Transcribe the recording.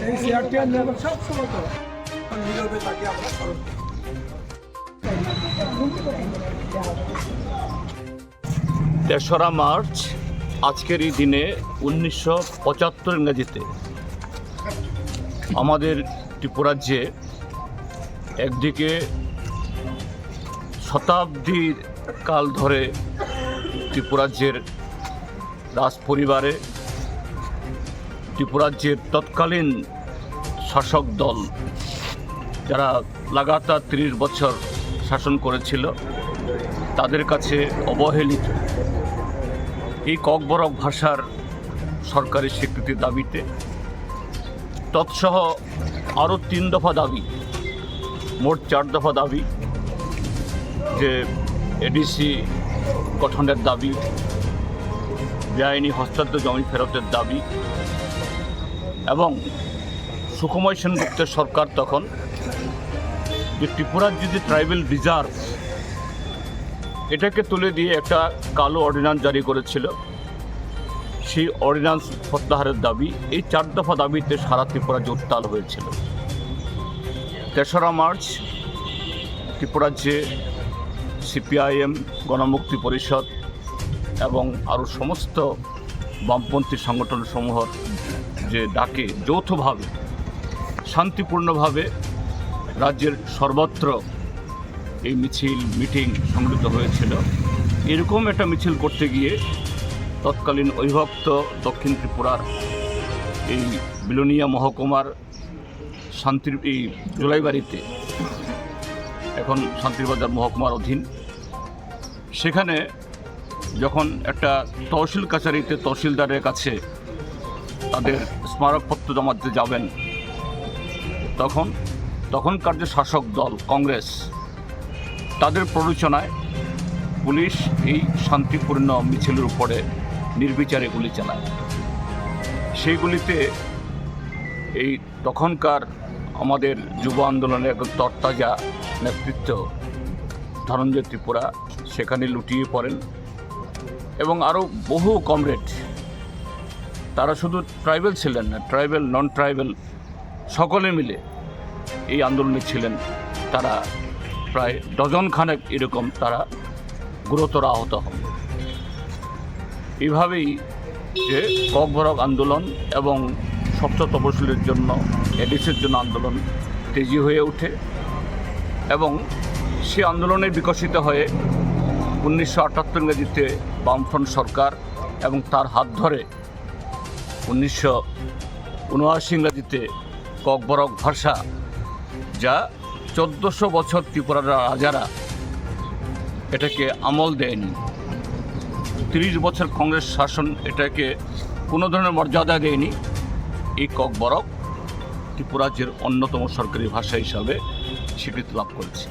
এই চেয়ারটি নেব সব সময় তো নীরবে তাকে আমরা স্মরণ করি। ৩রা মার্চ আজকের এই দিনে 1975 ইংরেজিতে আমাদের ত্রিপুরাজ্যে একদিকে শতাব্দীর কাল ধরে ত্রিপুরাজ্যের রাজ পরিবারে ত্রিপুরাজ্যের তৎকালীন শাসক দল যারা লাগাতার 30 বছর শাসন করেছিল তাদের কাছে অবহেলিত এই ককবরক ভাষার সরকারি স্বীকৃতির দাবিতে তৎসহ আরও 3 দফা দাবি, মোট 4 দফা দাবি, যে এডিসি গঠনের দাবি, বেআইনি হস্তান্তর জমি ফেরতের দাবি এবং সুকুমার সেনগুপ্তের সরকার তখন যে ত্রিপুরার যে ট্রাইবাল রিজার্ভ এটাকে তুলে দিয়ে একটা কালো অর্ডিন্যান্স জারি করেছিল, সেই অর্ডিন্যান্স প্রত্যাহারের দাবি, এই 4 দফা দাবিতে সারা ত্রিপুরাজ্যে উত্তাল হয়েছিল। 3রা মার্চ ত্রিপুরাজ্যে সিপিআইএম, গণমুক্তি পরিষদ এবং আরও সমস্ত বামপন্থী সংগঠনসমূহর যে ডাকে যৌথভাবে শান্তিপূর্ণভাবে রাজ্যের সর্বত্র এই মিছিল মিটিং সংগঠিত হয়েছিল। এরকম একটা মিছিল করতে গিয়ে তৎকালীন অবিভক্ত দক্ষিণ ত্রিপুরার এই বিলোনিয়া মহকুমার শান্তির এই জুলাইবাড়িতে, এখন শান্তিরবাজার মহকুমার অধীন, সেখানে যখন একটা তহসিল কাছারিতে তহসিলদারের কাছে তাদের স্মারকপত্র জমা দিতে যাবেন তখনকার যে শাসক দল কংগ্রেস তাদের প্ররোচনায় পুলিশ এই শান্তিপূর্ণ মিছিলের উপরে নির্বিচারে গুলি চালায়। সেই গুলিতে এই তখনকার আমাদের যুব আন্দোলনের এক তরতাজা নেতৃত্ব ধনঞ্জয় ত্রিপুরা সেখানে লুটিয়ে পড়েন এবং আরও বহু কমরেড, তারা শুধু ট্রাইবেল ছিলেন না, ট্রাইবেল নন ট্রাইবেল সকলে মিলে এই আন্দোলনে ছিলেন। তারা প্রায় ডজনখানেক এরকম তারা গুরুতর আহত হন। এইভাবেই যে ককবরক আন্দোলন এবং ষষ্ঠ তপশিলের জন্য এডিসির জন্য আন্দোলন তেজি হয়ে ওঠে এবং সে আন্দোলনে বিকশিত হয়ে 1978 ইংরেজিতে বামফ্রন্ট সরকার এবং তার হাত ধরে 1979 ইংরেজিতে ককবরক ভাষা, যা 1400 বছর ত্রিপুরার রাজারা এটাকে আমল দেয়নি, 30 বছর কংগ্রেস শাসন এটাকে কোনো ধরনের মর্যাদা দেয়নি, এই ককবরক ত্রিপুরাজ্যের অন্যতম সরকারি ভাষা হিসাবে স্বীকৃতি লাভ করেছে।